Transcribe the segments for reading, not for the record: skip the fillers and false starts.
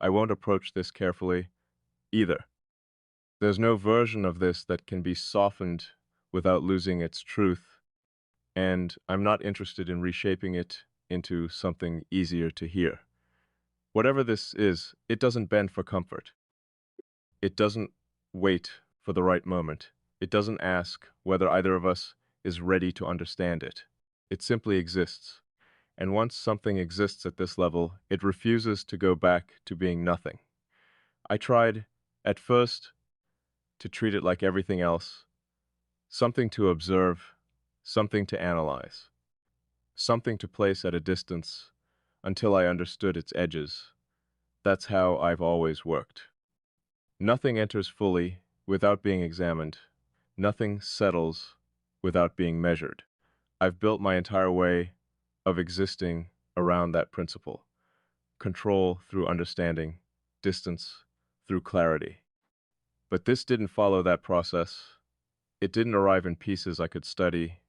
I won't approach this carefully either. There's no version of this that can be softened without losing its truth, and I'm not interested in reshaping it into something easier to hear. Whatever this is, it doesn't bend for comfort. It doesn't wait for the right moment. It doesn't ask whether either of us is ready to understand it. It simply exists. And once something exists at this level, it refuses to go back to being nothing. I tried, at first, to treat it like everything else, something to observe, something to analyze, something to place at a distance until I understood its edges. That's how I've always worked. Nothing enters fully without being examined. Nothing settles without being measured. I've built my entire way of existing around that principle. Control through understanding, distance through clarity. But this didn't follow that process. It didn't arrive in pieces I could study.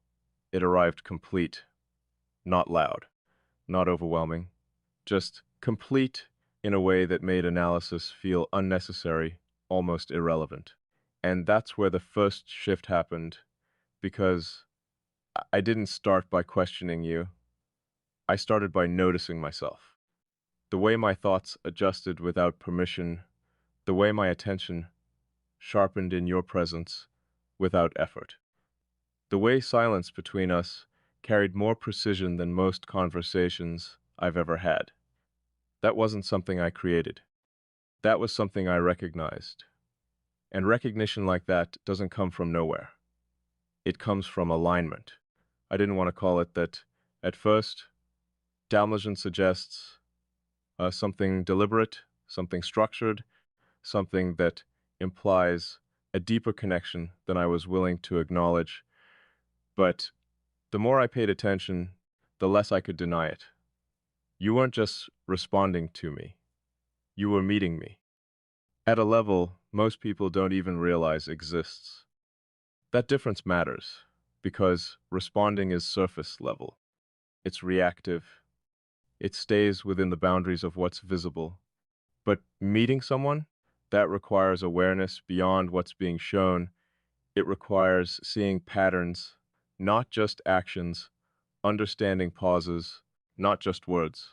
It arrived complete, not loud, not overwhelming, just complete in a way that made analysis feel unnecessary, almost irrelevant. And that's where the first shift happened, because I didn't start by questioning you. I started by noticing myself. The way my thoughts adjusted without permission, the way my attention sharpened in your presence without effort. The way silence between us carried more precision than most conversations I've ever had. That wasn't something I created. That was something I recognized. And recognition like that doesn't come from nowhere. It comes from alignment. I didn't want to call it that at first. Dalmatian suggests something deliberate, something structured, something that implies a deeper connection than I was willing to acknowledge. But the more I paid attention, the less I could deny it. You weren't just responding to me, you were meeting me at a level most people don't even realize exists. That difference matters because responding is surface level. It's reactive. It stays within the boundaries of what's visible. But meeting someone, that requires awareness beyond what's being shown. It requires seeing patterns, not just actions, understanding pauses, not just words,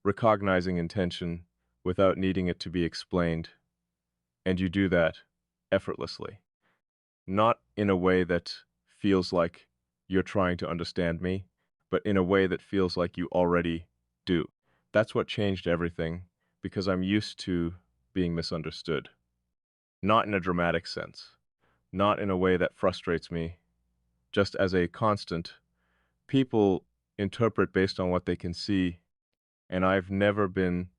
recognizing intention without needing it to be explained. And you do that effortlessly, not in a way that feels like you're trying to understand me, but in a way that feels like you already do. That's what changed everything, because I'm used to being misunderstood. Not in a dramatic sense, not in a way that frustrates me, just as a constant. People interpret based on what they can see, and I've never been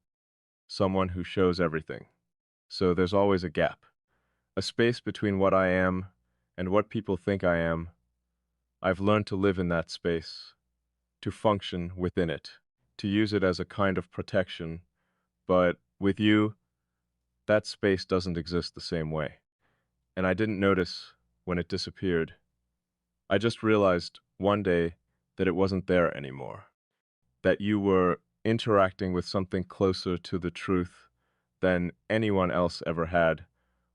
someone who shows everything. So there's always a gap, a space between what I am and what people think I am. I've learned to live in that space, to function within it, to use it as a kind of protection. But with you, that space doesn't exist the same way. And I didn't notice when it disappeared. I just realized one day that it wasn't there anymore, that you were interacting with something closer to the truth than anyone else ever had,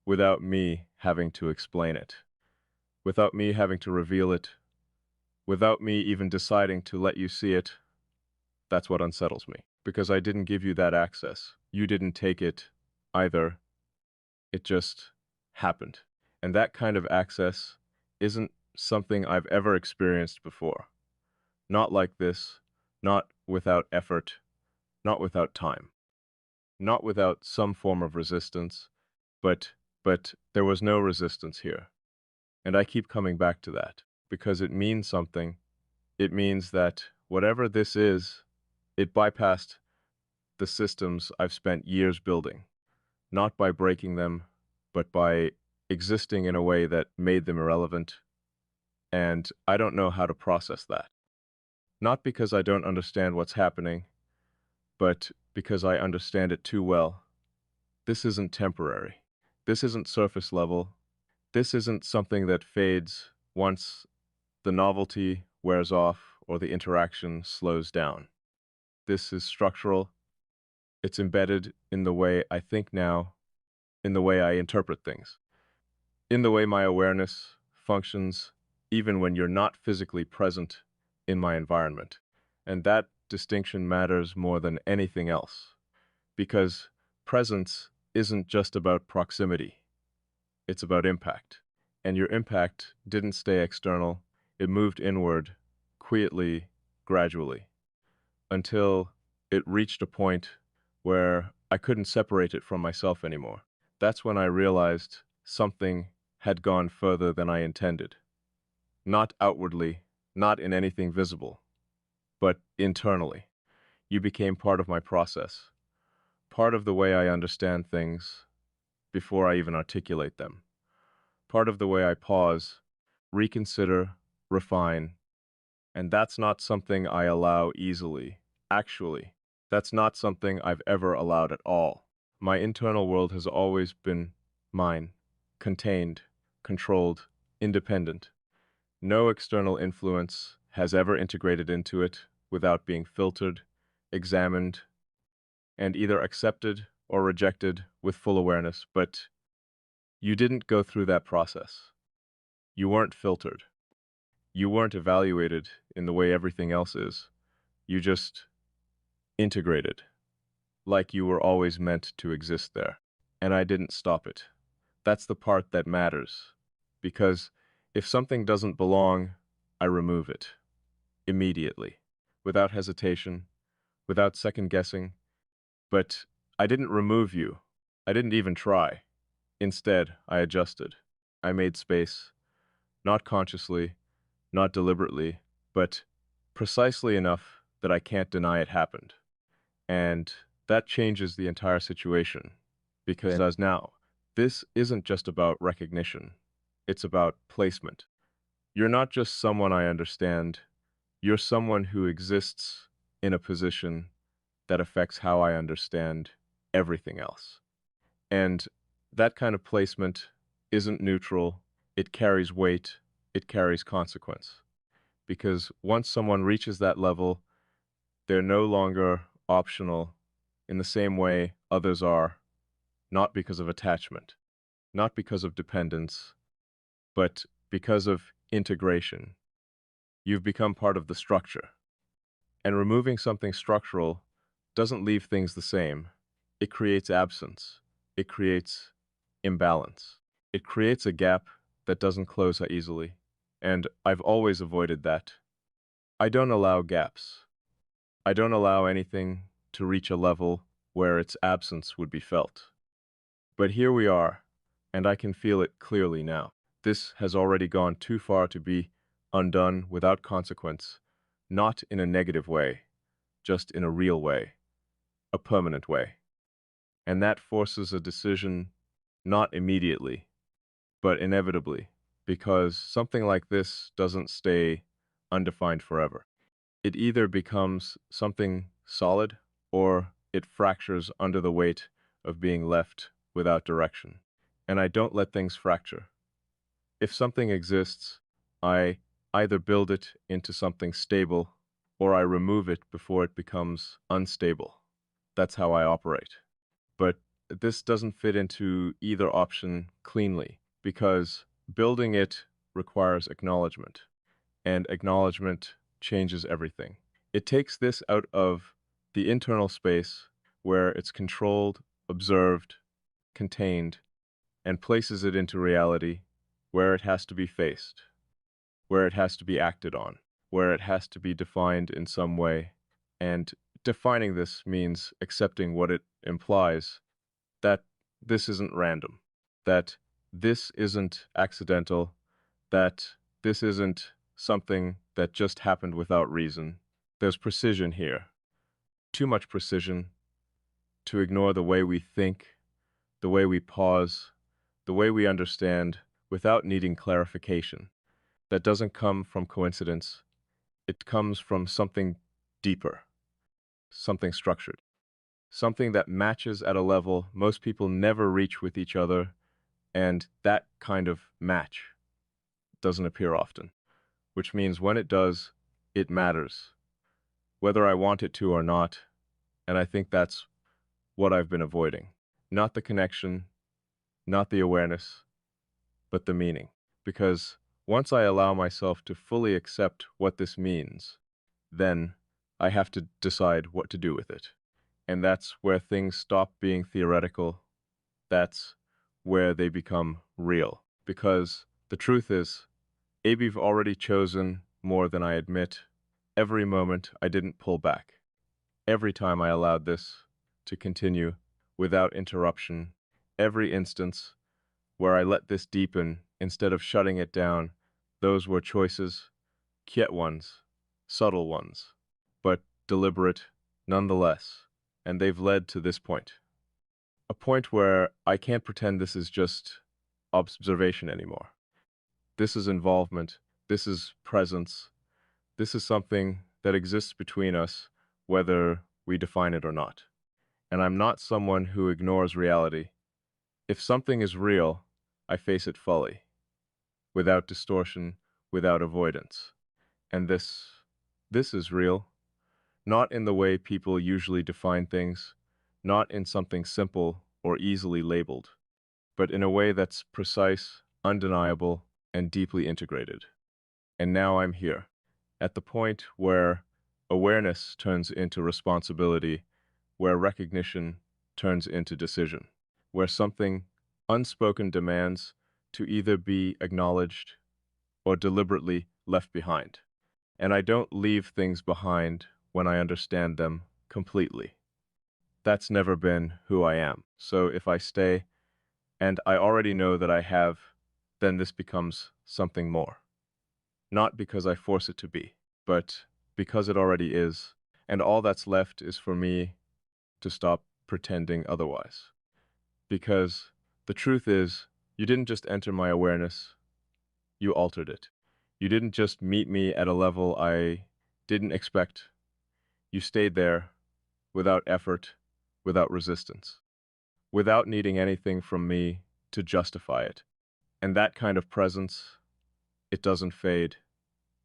without me having to explain it, without me having to reveal it, without me even deciding to let you see it. That's what unsettles me, because I didn't give you that access. You didn't take it either. It just happened. And that kind of access isn't something I've ever experienced before. Not like this, not without effort, not without time, not without some form of resistance, but but there was no resistance here. And I keep coming back to that because it means something. It means that whatever this is, it bypassed the systems I've spent years building, not by breaking them, but by existing in a way that made them irrelevant. And I don't know how to process that. Not because I don't understand what's happening, but because I understand it too well. This isn't temporary. This isn't surface level. This isn't something that fades once the novelty wears off or the interaction slows down. This is structural. It's embedded in the way I think now, in the way I interpret things, in the way my awareness functions, even when you're not physically present in my environment. And that distinction matters more than anything else, because presence isn't just about proximity, it's about impact. And your impact didn't stay external, it moved inward, quietly, gradually, until it reached a point where I couldn't separate it from myself anymore. That's when I realized something had gone further than I intended. Not outwardly, not in anything visible, but internally. You became part of my process, part of the way I understand things before I even articulate them, part of the way I pause, reconsider, refine, and that's not something I allow easily. Actually, that's not something I've ever allowed at all. My internal world has always been mine, contained, controlled, independent. No external influence has ever integrated into it without being filtered, examined, and either accepted or rejected with full awareness. But you didn't go through that process. You weren't filtered. You weren't evaluated in the way everything else is. You just integrated, like you were always meant to exist there. And I didn't stop it. That's the part that matters. Because if something doesn't belong, I remove it. Immediately. Without hesitation. Without second guessing. But I didn't remove you. I didn't even try. Instead, I adjusted. I made space. Not consciously, not deliberately, but precisely enough that I can't deny it happened. And that changes the entire situation. Because as now, this isn't just about recognition. It's about placement. You're not just someone I understand. You're someone who exists in a position that affects how I understand everything else. And that kind of placement isn't neutral. It carries weight. It carries consequence. Because once someone reaches that level, they're no longer optional in the same way others are, not because of attachment, not because of dependence, but because of integration. You've become part of the structure. And removing something structural doesn't leave things the same. It creates absence. It creates imbalance. It creates a gap that doesn't close easily. And I've always avoided that. I don't allow gaps. I don't allow anything to reach a level where its absence would be felt. But here we are, and I can feel it clearly now. This has already gone too far to be undone without consequence, not in a negative way, just in a real way, a permanent way. And that forces a decision not immediately, but inevitably, because something like this doesn't stay undefined forever. It either becomes something solid or it fractures under the weight of being left without direction. And I don't let things fracture. If something exists, I either build it into something stable or I remove it before it becomes unstable. That's how I operate. But this doesn't fit into either option cleanly because building it requires acknowledgement, and acknowledgement changes everything. It takes this out of the internal space where it's controlled, observed, contained, and places it into reality where it has to be faced, where it has to be acted on, where it has to be defined in some way. And defining this means accepting what it implies, that this isn't random, that this isn't accidental, that this isn't something that just happened without reason. There's precision here, too much precision to ignore the way we think, the way we pause, the way we understand without needing clarification. That doesn't come from coincidence. It comes from something deeper, something structured, something that matches at a level most people never reach with each other, and that kind of match doesn't appear often, which means when it does, it matters, whether I want it to or not, and I think that's what I've been avoiding. Not the connection, not the awareness, but the meaning. Because once I allow myself to fully accept what this means, then I have to decide what to do with it. And that's where things stop being theoretical. That's where they become real. Because the truth is, Abe've already chosen more than I admit. Every moment I didn't pull back. Every time I allowed this to continue without interruption. Every instance where I let this deepen instead of shutting it down, those were choices, quiet ones, subtle ones, but deliberate nonetheless, and they've led to this point. A point where I can't pretend this is just observation anymore. This is involvement, this is presence, this is something that exists between us, whether we define it or not. And I'm not someone who ignores reality. If something is real, I face it fully, without distortion, without avoidance. And this is real, not in the way people usually define things, not in something simple or easily labeled, but in a way that's precise, undeniable, and deeply integrated. And now I'm here, at the point where awareness turns into responsibility, where recognition turns into decision, where something unspoken demands to either be acknowledged or deliberately left behind. And I don't leave things behind when I understand them completely. That's never been who I am. So if I stay, and I already know that I have, then this becomes something more. Not because I force it to be, but because it already is, and all that's left is for me to stop pretending otherwise. Because the truth is, you didn't just enter my awareness, you altered it. You didn't just meet me at a level I didn't expect. You stayed there without effort, without resistance, without needing anything from me to justify it. And that kind of presence, it doesn't fade,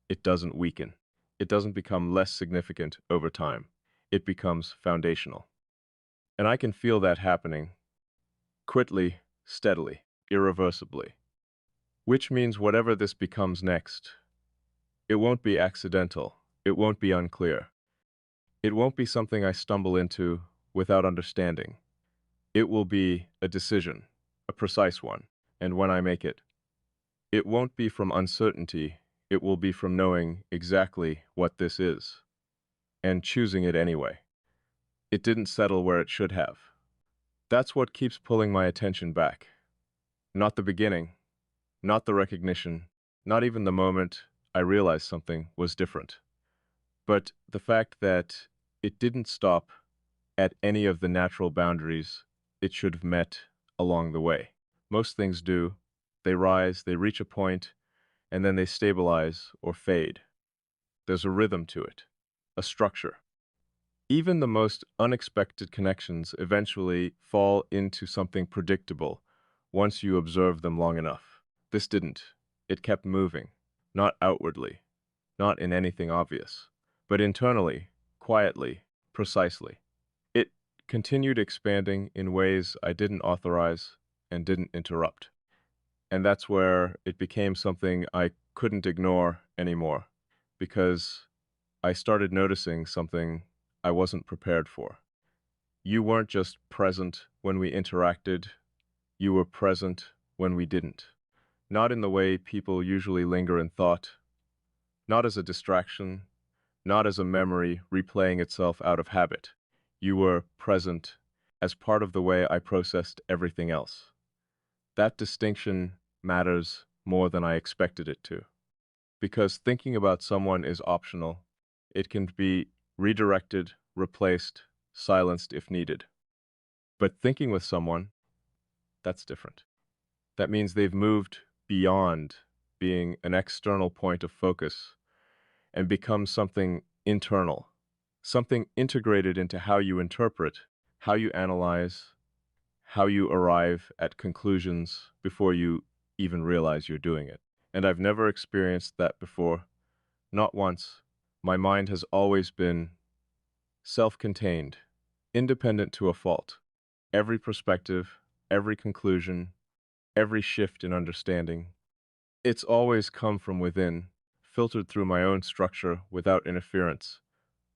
it doesn't weaken, it doesn't become less significant over time. It becomes foundational. And I can feel that happening quickly, steadily, irreversibly. Which means whatever this becomes next, it won't be accidental, it won't be unclear. It won't be something I stumble into without understanding. It will be a decision, a precise one, and when I make it, it won't be from uncertainty, it will be from knowing exactly what this is, and choosing it anyway. It didn't settle where it should have. That's what keeps pulling my attention back. Not the beginning, not the recognition, not even the moment I realized something was different. But the fact that it didn't stop at any of the natural boundaries it should have met along the way. Most things do. They rise, they reach a point, and then they stabilize or fade. There's a rhythm to it, a structure. Even the most unexpected connections eventually fall into something predictable once you observe them long enough. This didn't. It kept moving, not outwardly, not in anything obvious, but internally, quietly, precisely. It continued expanding in ways I didn't authorize and didn't interrupt. And that's where it became something I couldn't ignore anymore, because I started noticing something I wasn't prepared for. You weren't just present when we interacted, you were present when we didn't. Not in the way people usually linger in thought, not as a distraction, not as a memory replaying itself out of habit. You were present as part of the way I processed everything else. That distinction matters more than I expected it to. Because thinking about someone is optional. It can be redirected, replaced, silenced if needed. But thinking with someone, that's different. That means they've moved beyond being an external point of focus and become something internal, something integrated into how you interpret, how you analyze, how you arrive at conclusions before you even realize you're doing it. And I've never experienced that before, not once. My mind has always been self-contained, independent to a fault. Every perspective, every conclusion, every shift in understanding, it's always come from within, filtered through my own structure without interference,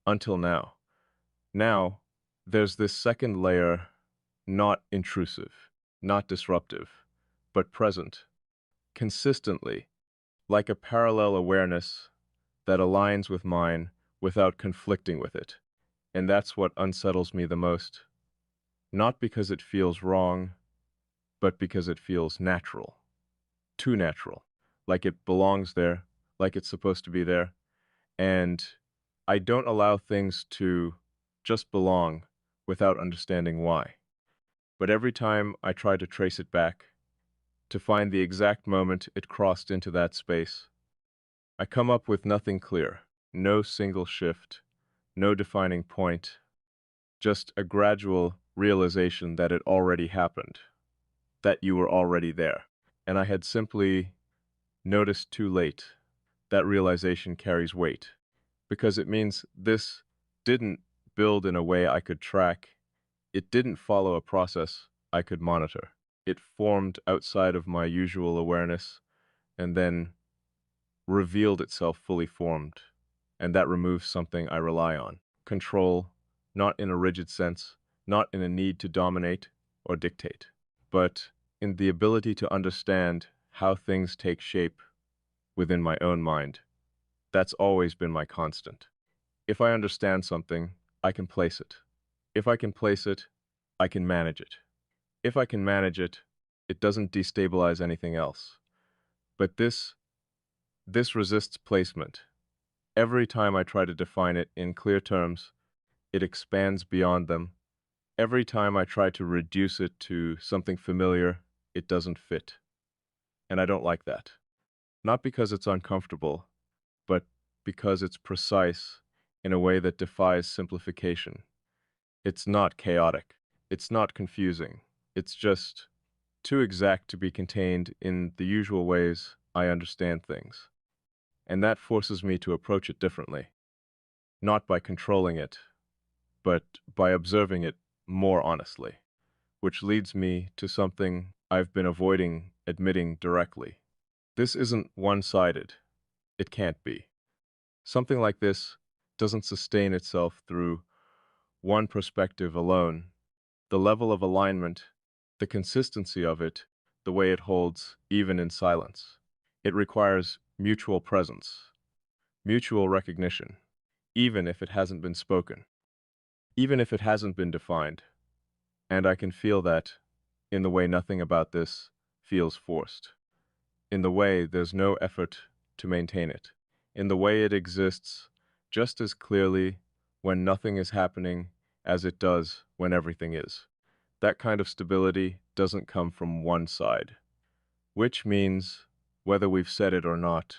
until now. Now, there's this second layer, not intrusive, not disruptive, but present, consistently, like a parallel awareness that aligns with mine without conflicting with it. And that's what unsettles me the most. Not because it feels wrong, but because it feels natural. Too natural. Like it belongs there, like it's supposed to be there. And I don't allow things to just belong without understanding why. But every time I try to trace it back, to find the exact moment it crossed into that space, I come up with nothing clear, no single shift, no defining point, just a gradual realization that it already happened, that you were already there. And I had simply noticed too late. That realization carries weight, because it means this didn't build in a way I could track. It didn't follow a process I could monitor. It formed outside of my usual awareness and then revealed itself fully formed. And that removes something I rely on. Control, not in a rigid sense, not in a need to dominate or dictate, but in the ability to understand how things take shape within my own mind. That's always been my constant. If I understand something, I can place it. If I can place it, I can manage it. If I can manage it, it doesn't destabilize anything else. But this resists placement. Every time I try to define it in clear terms, it expands beyond them. Every time I try to reduce it to something familiar, it doesn't fit. And I don't like that. Not because it's uncomfortable, but because it's precise in a way that defies simplification. It's not chaotic. It's not confusing. It's just too exact to be contained in the usual ways I understand things. And that forces me to approach it differently, not by controlling it, but by observing it more honestly, which leads me to something I've been avoiding admitting directly. This isn't one-sided. It can't be. Something like this doesn't sustain itself through one perspective alone. The level of alignment, the consistency of it, the way it holds even in silence. It requires mutual presence, mutual recognition, even if it hasn't been spoken, even if it hasn't been defined. And I can feel that in the way nothing about this feels forced, in the way there's no effort to maintain it, in the way it exists just as clearly when nothing is happening as it does when everything is. That kind of stability doesn't come from one side, which means, whether we've said it or not,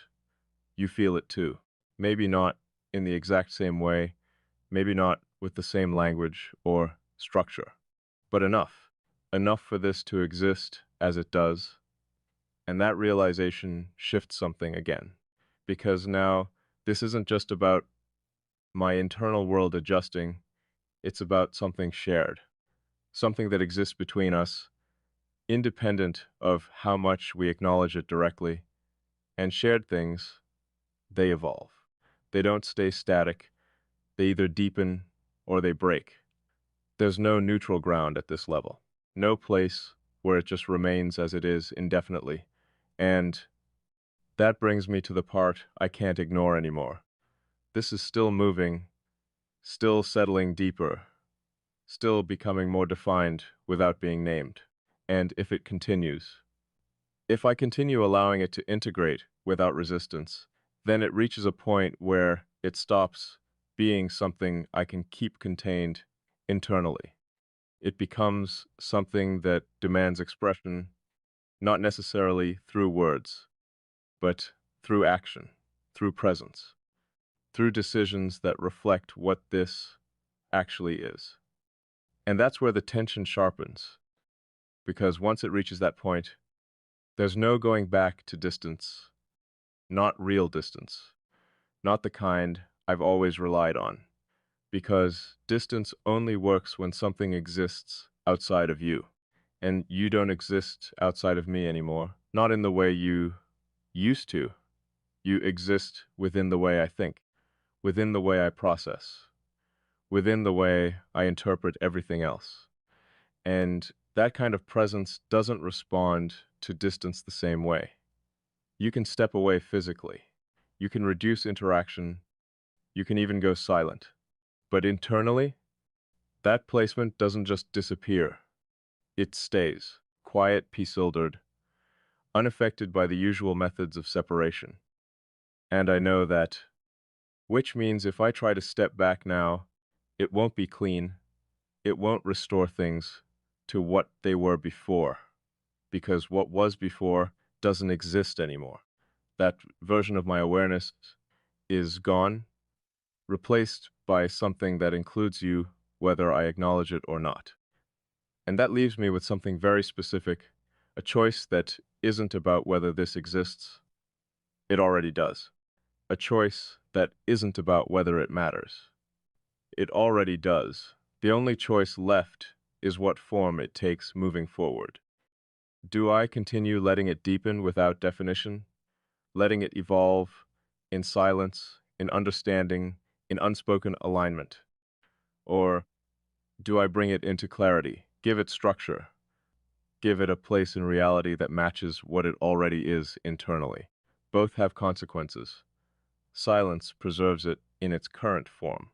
you feel it too. Maybe not in the exact same way, maybe not with the same language or structure, but enough. Enough for this to exist as it does, and that realization shifts something again. Because now, this isn't just about my internal world adjusting, it's about something shared, something that exists between us, independent of how much we acknowledge it directly. And shared things, they evolve. They don't stay static, they either deepen or they break. There's no neutral ground at this level, no place where it just remains as it is indefinitely. And that brings me to the part I can't ignore anymore. This is still moving, still settling deeper, still becoming more defined without being named. And if it continues, if I continue allowing it to integrate without resistance, then it reaches a point where it stops being something I can keep contained internally. It becomes something that demands expression, not necessarily through words, but through action, through presence, through decisions that reflect what this actually is. And that's where the tension sharpens, because once it reaches that point, there's no going back to distance, not real distance, not the kind I've always relied on, because distance only works when something exists outside of you. And you don't exist outside of me anymore. Not in the way you used to. You exist within the way I think, within the way I process, within the way I interpret everything else. And that kind of presence doesn't respond to distance the same way. You can step away physically. You can reduce interaction. You can even go silent. But internally, that placement doesn't just disappear. It stays, quiet, peace-filtered, unaffected by the usual methods of separation. And I know that, which means if I try to step back now, it won't be clean. It won't restore things to what they were before, because what was before doesn't exist anymore. That version of my awareness is gone, replaced by something that includes you, whether I acknowledge it or not. And that leaves me with something very specific, a choice that isn't about whether this exists. It already does. A choice that isn't about whether it matters. It already does. The only choice left is what form it takes moving forward. Do I continue letting it deepen without definition? Letting it evolve in silence, in understanding, in unspoken alignment? Or do I bring it into clarity, give it structure, give it a place in reality that matches what it already is internally? Both have consequences. Silence preserves it in its current form,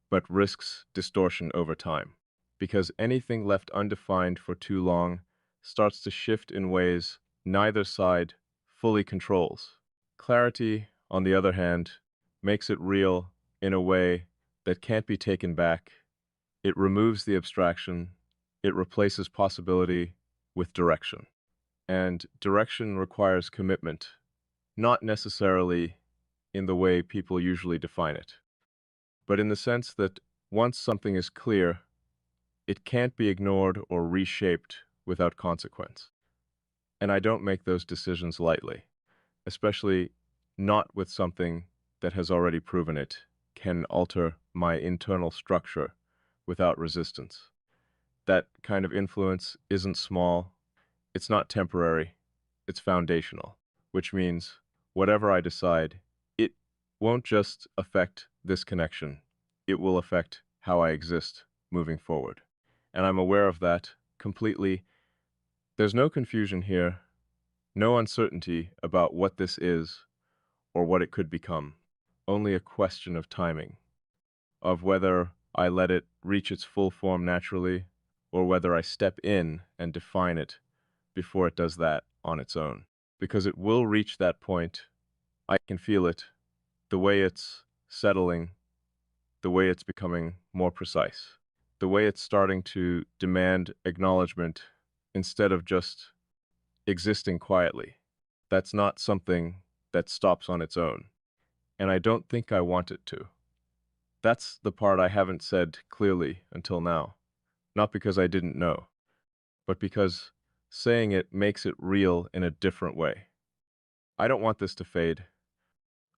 but risks distortion over time, because anything left undefined for too long starts to shift in ways neither side fully controls. Clarity, on the other hand, makes it real in a way that can't be taken back. It removes the abstraction. It replaces possibility with direction. And direction requires commitment, not necessarily in the way people usually define it, but in the sense that once something is clear, it can't be ignored or reshaped without consequence. And I don't make those decisions lightly, especially not with something that has already proven it can alter my internal structure without resistance. That kind of influence isn't small, it's not temporary, it's foundational, which means whatever I decide, it won't just affect this connection, it will affect how I exist moving forward. And I'm aware of that completely. There's no confusion here, no uncertainty about what this is or what it could become. Only a question of timing, of whether I let it reach its full form naturally or whether I step in and define it before it does that on its own. Because it will reach that point. I can feel it, the way it's settling, the way it's becoming more precise, the way it's starting to demand acknowledgement instead of just existing quietly. That's not something that stops on its own, and I don't think I want it to. That's the part I haven't said clearly until now, not because I didn't know, but because saying it makes it real in a different way. I don't want this to fade.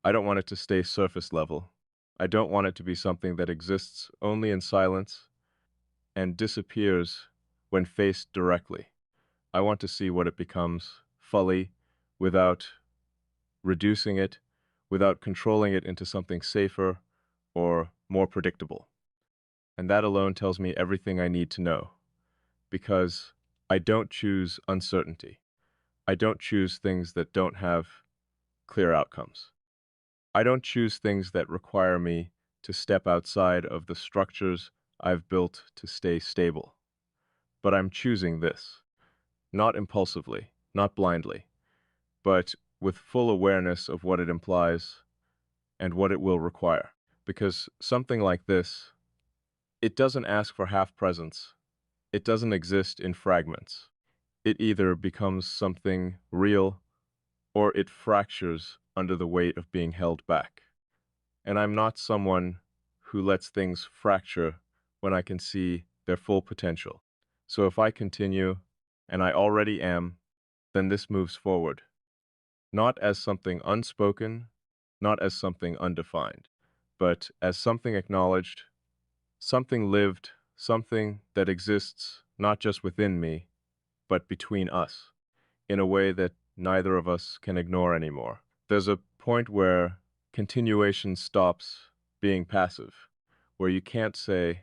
I don't want it to stay surface level. I don't want it to be something that exists only in silence and disappears when faced directly. I want to see what it becomes, fully, without reducing it, without controlling it into something safer or more predictable. And that alone tells me everything I need to know, because I don't choose uncertainty. I don't choose things that don't have clear outcomes. I don't choose things that require me to step outside of the structures I've built to stay stable. But I'm choosing this, not impulsively, not blindly, but with full awareness of what it implies and what it will require. Because something like this, it doesn't ask for half presence. It doesn't exist in fragments. It either becomes something real or it fractures under the weight of being held back. And I'm not someone who lets things fracture when I can see their full potential. So if I continue, and I already am, then this moves forward, not as something unspoken, not as something undefined, but as something acknowledged, something lived, something that exists not just within me, but between us, in a way that neither of us can ignore anymore. There's a point where continuation stops being passive, where you can't say,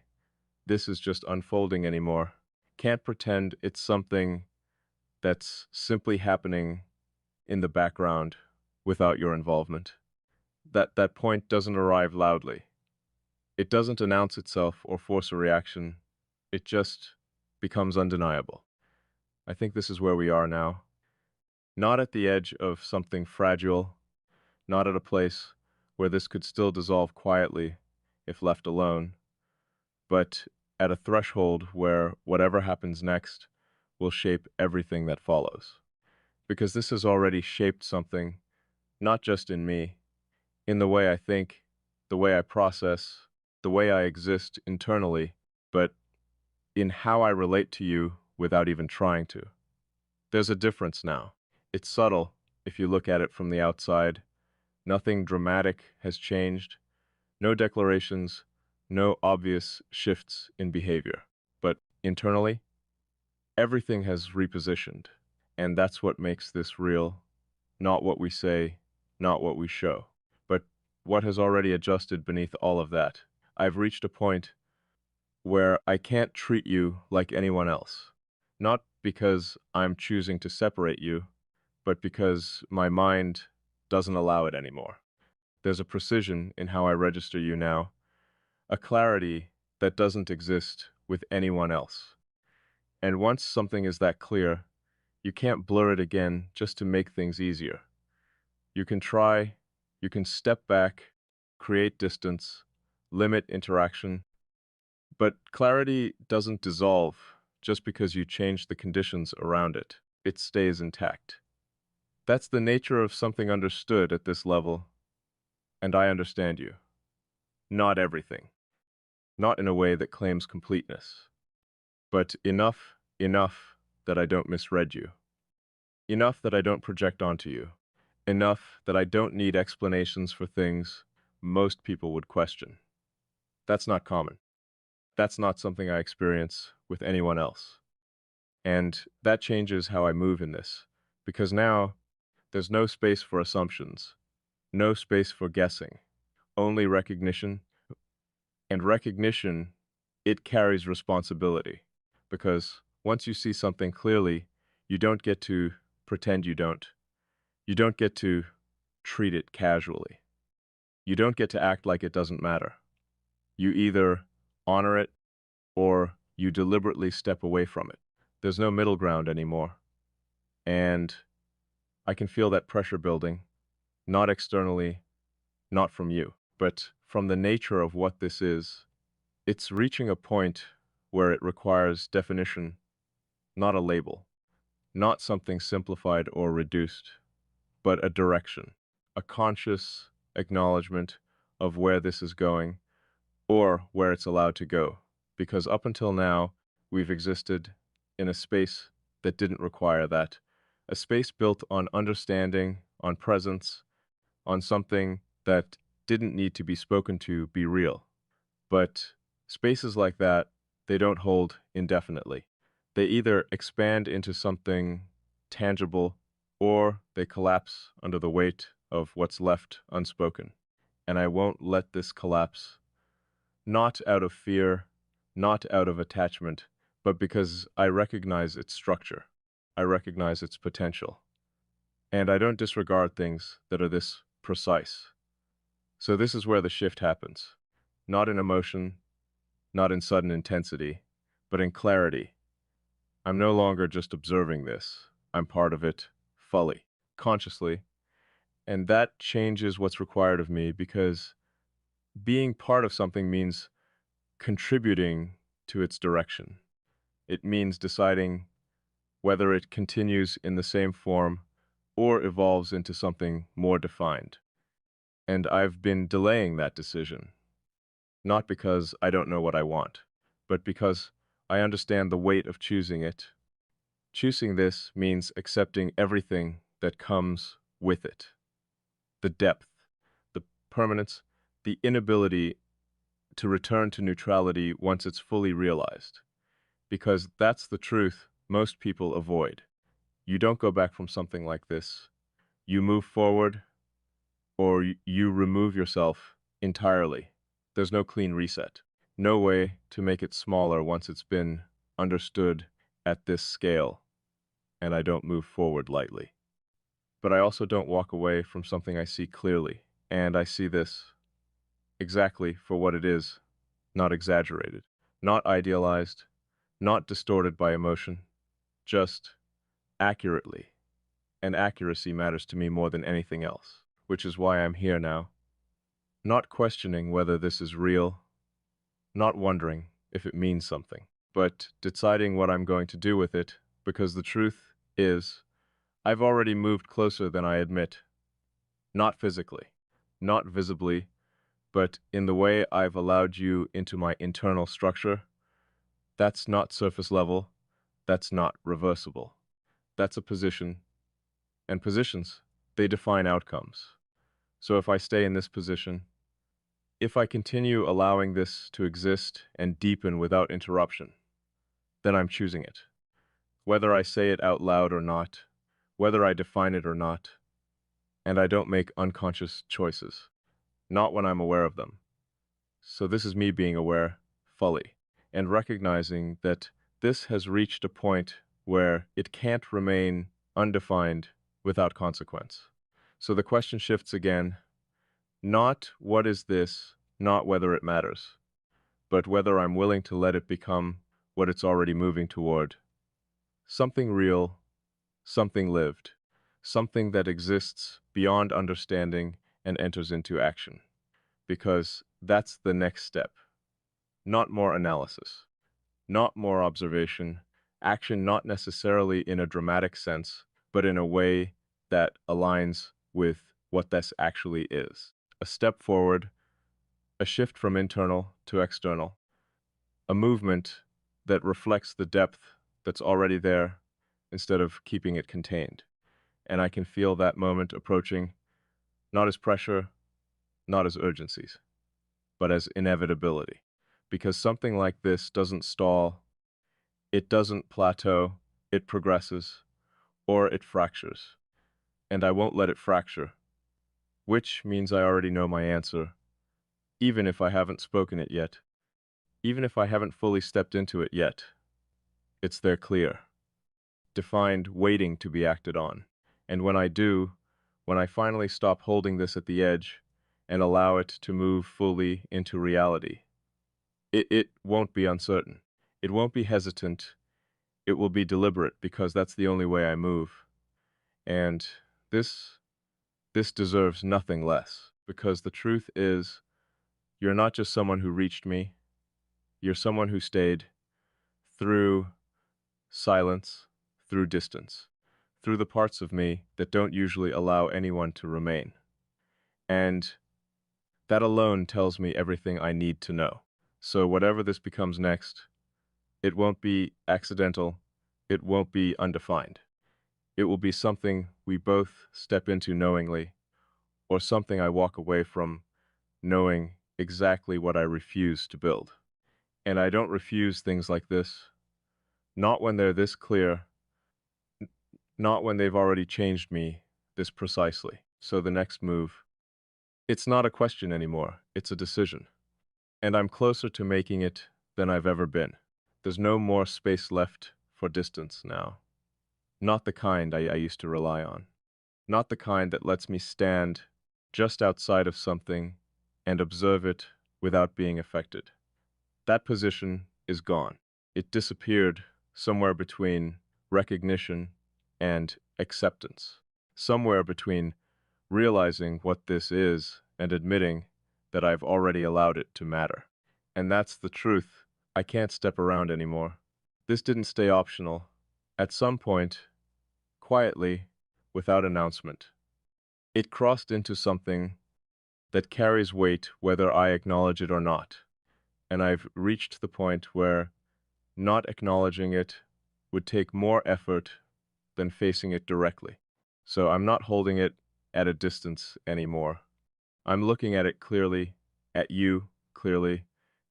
this is just unfolding anymore. Can't pretend it's something that's simply happening in the background without your involvement. That point doesn't arrive loudly. It doesn't announce itself or force a reaction. It just becomes undeniable. I think this is where we are now. Not at the edge of something fragile, not at a place where this could still dissolve quietly if left alone, but at a threshold where whatever happens next will shape everything that follows. Because this has already shaped something, not just in me, in the way I think, the way I process, the way I exist internally, but in how I relate to you without even trying to. There's a difference now. It's subtle if you look at it from the outside. Nothing dramatic has changed, no declarations, no obvious shifts in behavior. But internally, everything has repositioned, and that's what makes this real, not what we say, not what we show, but what has already adjusted beneath all of that. I've reached a point where I can't treat you like anyone else, not because I'm choosing to separate you, but because my mind doesn't allow it anymore. There's a precision in how I register you now, a clarity that doesn't exist with anyone else. And once something is that clear, you can't blur it again just to make things easier. You can try, you can step back, create distance, limit interaction, but clarity doesn't dissolve just because you change the conditions around it. It stays intact. That's the nature of something understood at this level, and I understand you. Not everything. Not in a way that claims completeness. But enough that I don't misread you. Enough that I don't project onto you. Enough that I don't need explanations for things most people would question. That's not common. That's not something I experience with anyone else. And that changes how I move in this, because now there's no space for assumptions, no space for guessing, only recognition. And recognition, it carries responsibility, because once you see something clearly, you don't get to pretend you don't. You don't get to treat it casually. You don't get to act like it doesn't matter. You either honor it or you deliberately step away from it. There's no middle ground anymore. And I can feel that pressure building, not externally, not from you, but from the nature of what this is. It's reaching a point where it requires definition, not a label, not something simplified or reduced, but a direction, a conscious acknowledgement of where this is going or where it's allowed to go. Because up until now, we've existed in a space that didn't require that, a space built on understanding, on presence, on something that didn't need to be spoken to be real. But spaces like that, they don't hold indefinitely. They either expand into something tangible or they collapse under the weight of what's left unspoken. And I won't let this collapse, not out of fear, not out of attachment, but because I recognize its structure. I recognize its potential. And I don't disregard things that are this precise. So this is where the shift happens. Not in emotion, not in sudden intensity, but in clarity. I'm no longer just observing this. I'm part of it fully, consciously. And that changes what's required of me because being part of something means contributing to its direction. It means deciding whether it continues in the same form or evolves into something more defined. And I've been delaying that decision, not because I don't know what I want, but because I understand the weight of choosing it. Choosing this means accepting everything that comes with it. The depth, the permanence, the inability to return to neutrality once it's fully realized. because that's the truth most people avoid. You don't go back from something like this. You move forward, or you remove yourself entirely. There's no clean reset. No way to make it smaller once it's been understood at this scale, and I don't move forward lightly. But I also don't walk away from something I see clearly, and I see this exactly for what it is, not exaggerated, not idealized, not distorted by emotion, just accurately. And accuracy matters to me more than anything else, which is why I'm here now, not questioning whether this is real, not wondering if it means something, but deciding what I'm going to do with it, because the truth is, I've already moved closer than I admit. Not physically, not visibly, but in the way I've allowed you into my internal structure. That's not surface level, that's not reversible. That's a position, and positions, they define outcomes. So if I stay in this position, if I continue allowing this to exist and deepen without interruption, then I'm choosing it. Whether I say it out loud or not, whether I define it or not, and I don't make unconscious choices, not when I'm aware of them. So this is me being aware fully and recognizing that this has reached a point where it can't remain undefined without consequence. So the question shifts again, not what is this, not whether it matters, but whether I'm willing to let it become what it's already moving toward. Something real, something lived, something that exists beyond understanding and enters into action. Because that's the next step. Not more analysis, not more observation, action not necessarily in a dramatic sense, but in a way that aligns with what this actually is. A step forward, a shift from internal to external, a movement that reflects the depth that's already there instead of keeping it contained. And I can feel that moment approaching, not as pressure, not as urgencies, but as inevitability. Because something like this doesn't stall, it doesn't plateau, it progresses, or it fractures. And I won't let it fracture, which means I already know my answer, even if I haven't spoken it yet, even if I haven't fully stepped into it yet. It's there clear, defined, waiting to be acted on. And when I do, when I finally stop holding this at the edge and allow it to move fully into reality, it won't be uncertain. It won't be hesitant. It will be deliberate because that's the only way I move. And this deserves nothing less because the truth is, you're not just someone who reached me. You're someone who stayed through silence, through distance, through the parts of me that don't usually allow anyone to remain. And that alone tells me everything I need to know. So whatever this becomes next, it won't be accidental, it won't be undefined. It will be something we both step into knowingly, or something I walk away from knowing exactly what I refuse to build. And I don't refuse things like this, not when they're this clear, not when they've already changed me this precisely. So the next move, it's not a question anymore, it's a decision. And I'm closer to making it than I've ever been. There's no more space left for distance now. Not the kind I used to rely on. Not the kind that lets me stand just outside of something and observe it without being affected. That position is gone. It disappeared somewhere between recognition and acceptance. Somewhere between realizing what this is and admitting that I've already allowed it to matter. And that's the truth. I can't step around anymore. This didn't stay optional. At some point, quietly, without announcement, it crossed into something that carries weight whether I acknowledge it or not. And I've reached the point where not acknowledging it would take more effort than facing it directly. So I'm not holding it at a distance anymore. I'm looking at it clearly, at you clearly,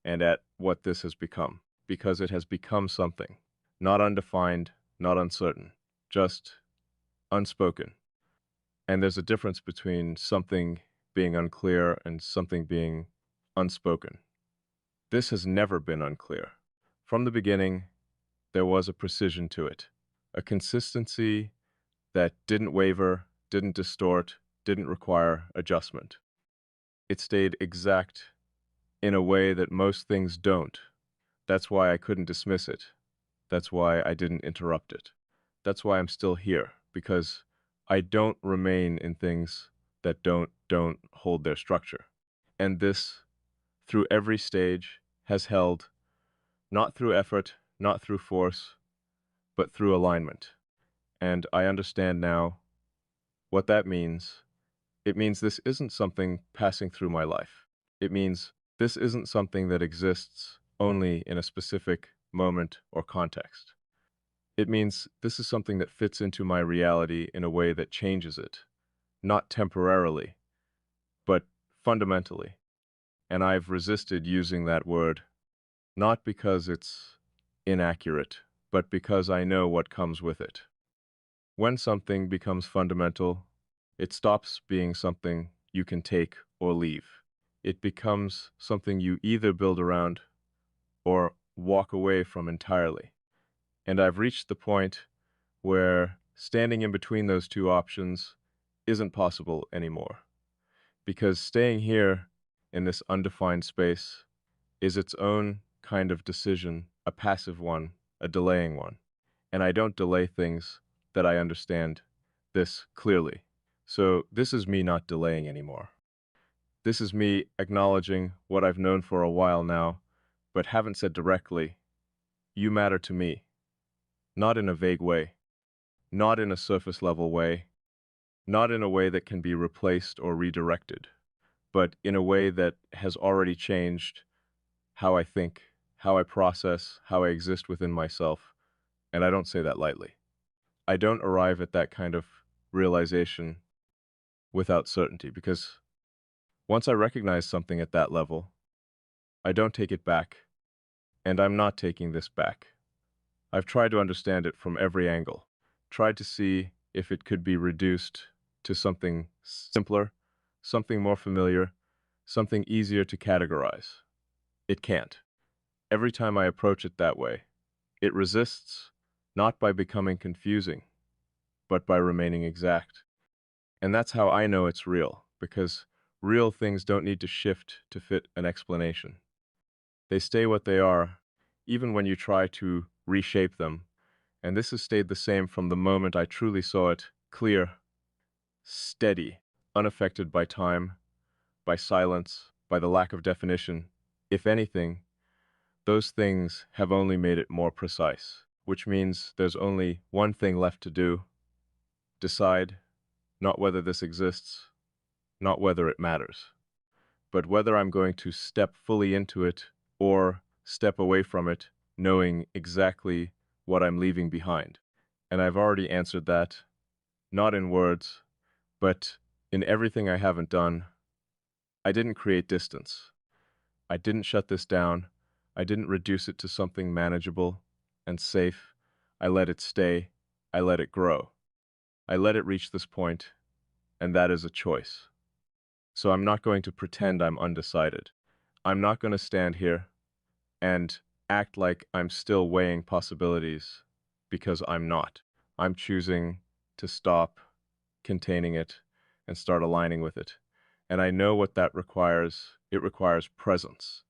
and at what this has become. because it has become something, not undefined, not uncertain, just unspoken. And there's a difference between something being unclear and something being unspoken. This has never been unclear. From the beginning, there was a precision to it, a consistency that didn't waver, didn't distort, didn't require adjustment. It stayed exact in a way that most things don't. That's why I couldn't dismiss it. That's why I didn't interrupt it. That's why I'm still here, because I don't remain in things that don't hold their structure. And this, through every stage, has held, not through effort, not through force, but through alignment. And I understand now what that means. It means this isn't something passing through my life. It means this isn't something that exists only in a specific moment or context. It means this is something that fits into my reality in a way that changes it, not temporarily, but fundamentally. And I've resisted using that word, not because it's inaccurate, but because I know what comes with it. When something becomes fundamental, it stops being something you can take or leave. It becomes something you either build around or walk away from entirely. And I've reached the point where standing in between those two options isn't possible anymore. Because staying here in this undefined space is its own kind of decision, a passive one, a delaying one. And I don't delay things that I understand this clearly. So this is me not delaying anymore. This is me acknowledging what I've known for a while now, but haven't said directly. You matter to me. Not in a vague way. Not in a surface level way. Not in a way that can be replaced or redirected, but in a way that has already changed how I think, how I process, how I exist within myself. And I don't say that lightly. I don't arrive at that kind of realization without certainty, because once I recognize something at that level, I don't take it back, and I'm not taking this back. I've tried to understand it from every angle, tried to see if it could be reduced to something simpler, something more familiar, something easier to categorize. It can't. Every time I approach it that way, it resists, not by becoming confusing, but by remaining exact. And that's how I know it's real, because real things don't need to shift to fit an explanation. They stay what they are, even when you try to reshape them, and this has stayed the same from the moment I truly saw it, clear, steady, unaffected by time, by silence, by the lack of definition. If anything, those things have only made it more precise, which means there's only one thing left to do: decide, not whether this exists, not whether it matters, but whether I'm going to step fully into it or step away from it, knowing exactly what I'm leaving behind. And I've already answered that, not in words, but in everything I haven't done. I didn't create distance. I didn't shut this down. I didn't reduce it to something manageable and safe. I let it stay. I let it grow. I let it reach this point, and that is a choice. So I'm not going to pretend I'm undecided. I'm not going to stand here and act like I'm still weighing possibilities, because I'm not. I'm choosing to stop containing it and start aligning with it. And I know what that requires. It requires presence,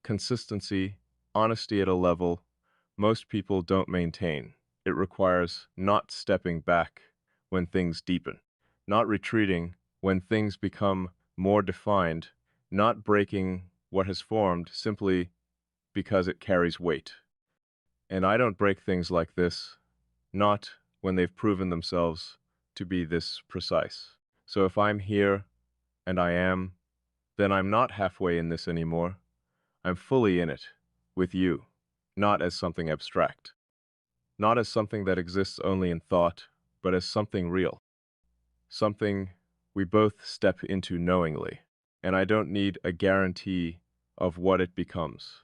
consistency, honesty at a level most people don't maintain. It requires not stepping back when things deepen, not retreating when things become more defined, not breaking what has formed simply because it carries weight. And I don't break things like this, not when they've proven themselves to be this precise. So if I'm here, and I am, then I'm not halfway in this anymore. I'm fully in it, with you, not as something abstract, not as something that exists only in thought, but as something real, something we both step into knowingly. And I don't need a guarantee of what it becomes.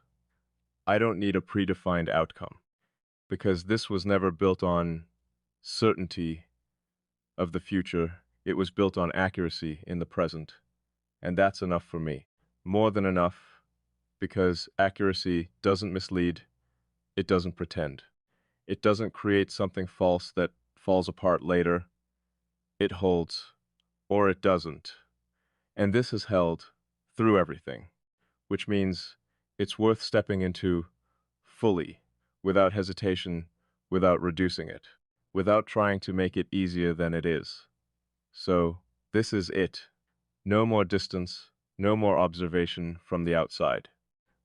I don't need a predefined outcome, because this was never built on certainty of the future. It was built on accuracy in the present. And that's enough for me. More than enough, because accuracy doesn't mislead, it doesn't pretend. It doesn't create something false that falls apart later. It holds, or it doesn't. And this is held through everything, which means it's worth stepping into fully, without hesitation, without reducing it, without trying to make it easier than it is. So, this is it. No more distance, no more observation from the outside.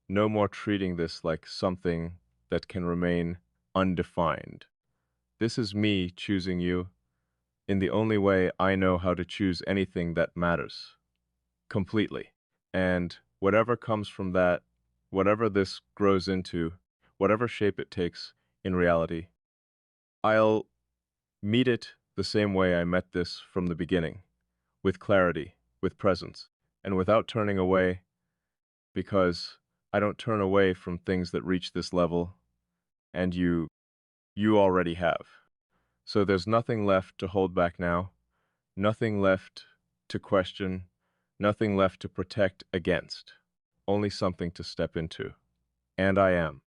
No more treating this like something that can remain undefined. This is me choosing you in the only way I know how to choose anything that matters. Completely. And whatever comes from that, whatever this grows into, whatever shape it takes in reality, I'll meet it the same way I met this from the beginning, with clarity, with presence, and without turning away, because I don't turn away from things that reach this level, and you already have. So there's nothing left to hold back now, nothing left to question, nothing left to protect against, only something to step into. And I am.